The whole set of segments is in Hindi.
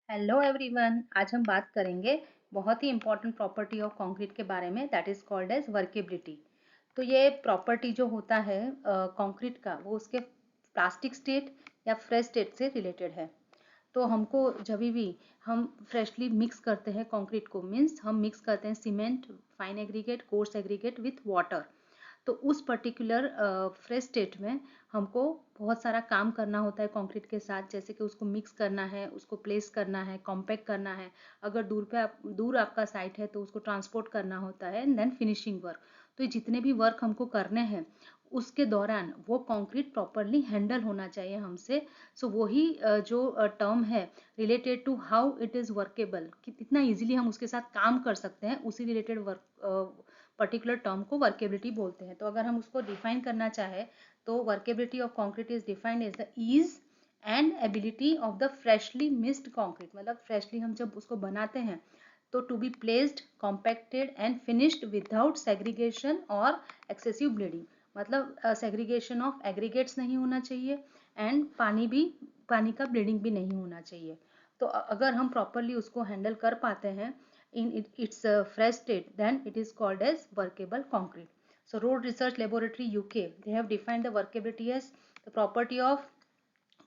Hello everyone. आज हम बात करेंगे बहुत ही इंपॉर्टेंट प्रॉपर्टी ऑफ कंक्रीट के बारे में, that is called as workability. तो ये प्रॉपर्टी जो होता है कंक्रीट का, वो उसके प्लास्टिक स्टेट या फ्रेश स्टेट से रिलेटेड है। तो हमको जब भी हम फ्रेशली मिक्स करते हैं कंक्रीट को, मीन्स हम मिक्स करते हैं cement, fine aggregate, coarse aggregate with water. तो उस पर्टिकुलर फ्रेश स्टेट में हमको बहुत सारा काम करना होता है कंक्रीट के साथ, जैसे कि उसको मिक्स करना है, उसको प्लेस करना है, कॉम्पैक्ट करना है। अगर दूर आपका साइट है तो उसको ट्रांसपोर्ट करना होता है, एंड देन फिनिशिंग वर्क। तो ये जितने भी वर्क हमको करने हैं उसके दौरान वो कंक्रीट प्रॉपरली हैंडल होना चाहिए हमसे। सो वही जो टर्म है related to how it is workable, कि कितना इजीली हम उसके साथ काम कर सकते हैं, उसी रिलेटेड वर्क पर्टिकुलर टर्म को वर्केबिलिटी बोलते हैं। तो अगर हम उसको डिफाइन करना चाहे तो workability of concrete is defined as the ease and ability of the freshly mixed concrete. मतलब फ्रेशली हम जब उसको बनाते हैं तो to be placed, compacted and finished without segregation और एक्सेसिव ब्लीडिंग। मतलब सेग्रीगेशन ऑफ एग्रीगेट्स नहीं होना चाहिए, एंड पानी का ब्लीडिंग भी नहीं होना चाहिए। तो अगर हम प्रॉपरली उसको हैंडल कर पाते हैं in its fresh state, then it is called as workable concrete. So Road Research Laboratory UK, they have defined the workability as the property of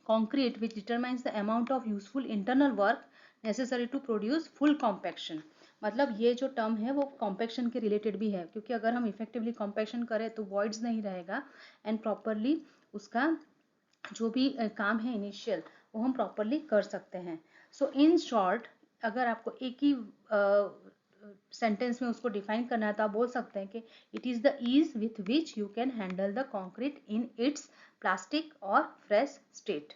concrete which determines the amount of useful internal work necessary to produce full compaction. मतलब ये जो टर्म है वो कॉम्पैक्शन के रिलेटेड भी है, क्योंकि अगर हम इफेक्टिवली कॉम्पैक्शन करें तो वॉइड्स नहीं रहेगा, एंड प्रॉपरली उसका जो भी काम है इनिशियल, वो हम प्रॉपरली कर सकते हैं। सो इन शॉर्ट, अगर आपको एक ही सेंटेंस में उसको डिफाइन करना है तो आप बोल सकते हैं कि it is the ease with which you can handle the concrete in its plastic और fresh state.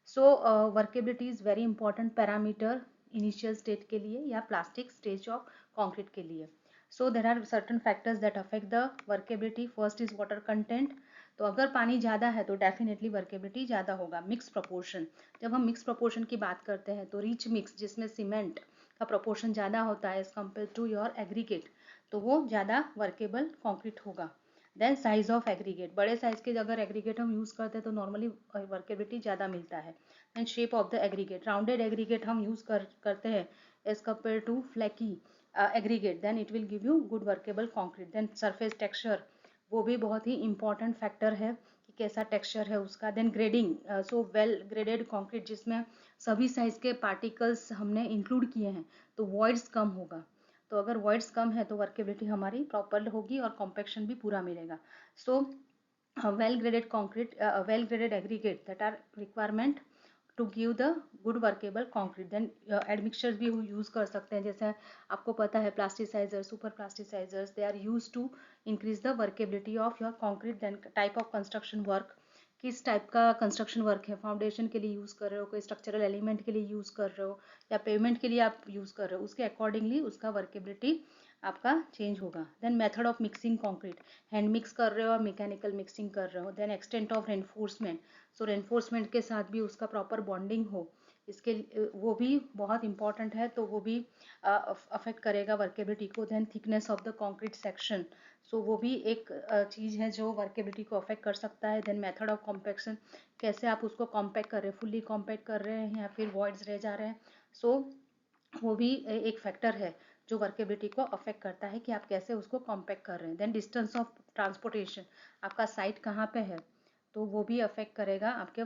So workability is very important parameter initial state के लिए या प्लास्टिक स्टेज ऑफ कॉन्क्रीट के लिए। So there are certain factors that affect the workability. First is water content. तो अगर पानी ज़्यादा है तो डेफिनेटली वर्केबिलिटी ज़्यादा होगा। मिक्स प्रपोर्शन, जब हम मिक्स प्रपोर्शन की बात करते हैं तो रिच मिक्स जिसमें सीमेंट का प्रपोर्शन ज़्यादा होता है as compare to your aggregate, तो वो ज़्यादा वर्केबल कॉन्क्रीट होगा। देन साइज ऑफ एग्रीगेट, बड़े साइज के अगर एग्रीगेट हम यूज़ करते हैं तो नॉर्मली वर्केबिलिटी ज़्यादा मिलता है। Then shape of the aggregate, rounded aggregate हम यूज़ करते हैं as compare to flaky aggregate, then it will give you good workable concrete. Then surface texture, वो भी बहुत ही इंपॉर्टेंट फैक्टर है कि कैसा टेक्सचर है उसका। Then grading, so well graded concrete जिसमें सभी साइज के पार्टिकल्स हमने इंक्लूड किए हैं तो वॉइड्स कम होगा। तो अगर वॉइड्स कम है तो वर्केबिलिटी हमारी प्रॉपर होगी और कॉम्पैक्शन भी पूरा मिलेगा। सो well graded concrete, well graded aggregate that are requirement to give the good workable concrete. then admixtures भी यूज कर सकते हैं, जैसे आपको पता है plasticiser, super plasticisers, they are use to increase the workability of your concrete. Then type of construction work, किस टाइप का कंस्ट्रक्शन वर्क है, फाउंडेशन के लिए यूज़ कर रहे हो, कोई स्ट्रक्चरल एलिमेंट के लिए यूज़ कर रहे हो या पेमेंट के लिए आप यूज़ कर रहे हो, उसके अकॉर्डिंगली उसका वर्केबिलिटी आपका चेंज होगा। Then method of mixing concrete, hand mix कर रहे हो और मैकेनिकल मिक्सिंग कर रहे हो। Then extent of reinforcement, so reinforcement के साथ भी उसका प्रॉपर बॉन्डिंग हो, इसके वो भी बहुत इंपॉर्टेंट है, तो वो भी अफेक्ट करेगा वर्केबिलिटी को। Then thickness of the concrete section, so वो भी एक चीज़ है जो वर्केबिलिटी को अफेक्ट कर सकता है। देन मेथड ऑफ कॉम्पैक्शन, कैसे आप उसको कॉम्पैक्ट कर रहे हैं, फुल्ली कॉम्पैक्ट कर रहे हैं या फिर वॉइड्स रह जा रहे हैं। सो वो भी एक फैक्टर है जो वर्केबिलिटी को अफेक्ट करता है कि आप कैसे उसको कॉम्पैक्ट कर रहे हैं। देन डिस्टेंस ऑफ ट्रांसपोर्टेशन, आपका साइट कहाँ पे है, तो वो भी अफेक्ट करेगा आपके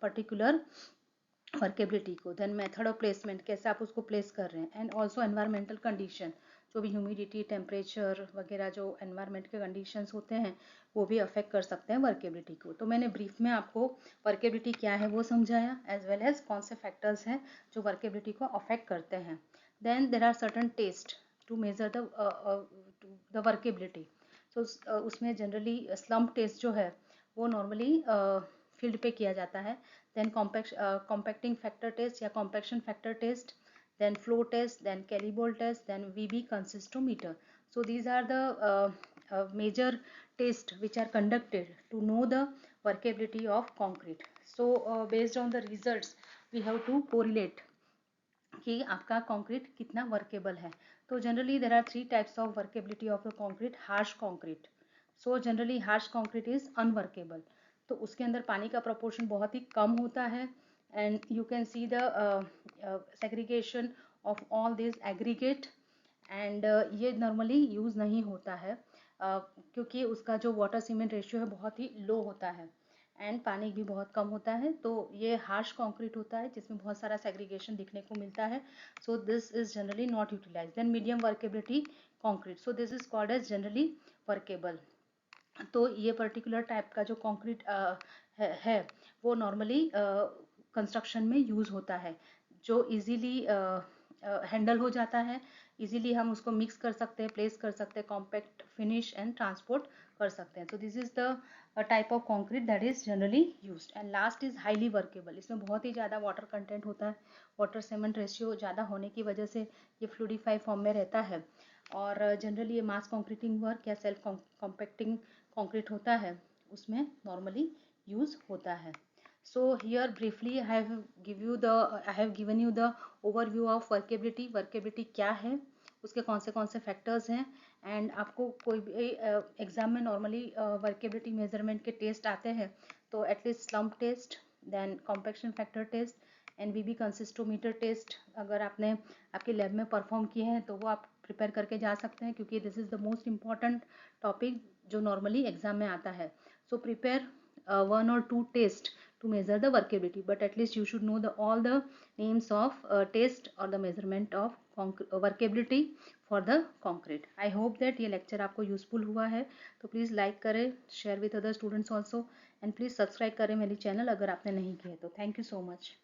पर्टिकुलर वर्केबिलिटी को। देन मेथड ऑफ प्लेसमेंट, कैसे आप उसको प्लेस कर रहे हैं। एंड ऑल्सो एनवायरमेंटल कंडीशन, जो भी ह्यूमिडिटी, टेम्परेचर वगैरह जो एनवायरमेंट के कंडीशंस होते हैं वो भी अफेक्ट कर सकते हैं वर्केबिलिटी को। तो मैंने ब्रीफ में आपको वर्केबिलिटी क्या है वो समझाया, एज वेल एज कौन से फैक्टर्स हैं जो वर्केबिलिटी को अफेक्ट करते हैं। Then there are certain test to measure the workability. So उसमें जनरली स्लम्प टेस्ट जो है वो नॉर्मली फील्ड पे किया जाता है। देन कॉम्पैक्टिंग फैक्टर टेस्ट या compaction factor test, then flow test, then Calibol test, then VB consistometer. So these are the major tests which are conducted to know the workability of concrete. So based on the results, we have to correlate कि आपका कंक्रीट कितना वर्केबल है। तो generally there are three types of workability of the concrete. Harsh concrete, so generally harsh concrete is unworkable, तो उसके अंदर पानी का प्रोपोर्शन बहुत ही कम होता है, and you can see the segregation of all these aggregate, and ये नॉर्मली यूज़ नहीं होता है क्योंकि उसका जो वाटर सीमेंट रेशियो है बहुत ही लो होता है एंड पानी भी बहुत कम होता है, तो ये हार्श कंक्रीट होता है जिसमें बहुत सारा सेग्रीगेशन दिखने को मिलता है. So this is generally not utilise. Then medium workability concrete, so this is called as generally workable. तो ये पर्टिकुलर टाइप का जो कंक्रीट है वो नॉर्मली कंस्ट्रक्शन में यूज़ होता है, जो इजीली हैंडल हो जाता है. इजीली हम उसको मिक्स कर सकते हैं, प्लेस कर सकते हैं, कॉम्पैक्ट फिनिश एंड ट्रांसपोर्ट कर सकते हैं. तो this is the type of concrete that is generally used. And last is highly workable. इसमें बहुत ही ज़्यादा वाटर कंटेंट होता है. वाटर सीमेंट रेशियो ज़्यादा होने की वजह से ये फ्लूडिफाई फॉर्म में रहता है, और जनरली ये मास कंक्रीटिंग वर्क या सेल्फ कॉम्पैक्टिंग कंक्रीट होता है उसमें नॉर्मली यूज़ होता है. So here briefly I have given you the overview of workability. Workability क्या है, उसके कौन से फैक्टर्स हैं, एंड आपको कोई भी एग्जाम में नॉर्मली वर्केबिलिटी मेजरमेंट के टेस्ट आते हैं, तो at least slump test, then compaction factor test, and VB consistometer test अगर आपने आपके लैब में परफॉर्म किए हैं तो वो आप प्रिपेयर करके जा सकते हैं, क्योंकि this is the most important topic जो नॉर्मली एग्जाम में आता है. So prepare 1 or 2 tests to measure the workability, but at least you should know all the names of test or the measurement of workability for the concrete. I hope that ये lecture आपको useful हुआ है. तो please like करें, share with other students also, and please subscribe करें मेरी channel अगर आपने नहीं किया तो. Thank you so much.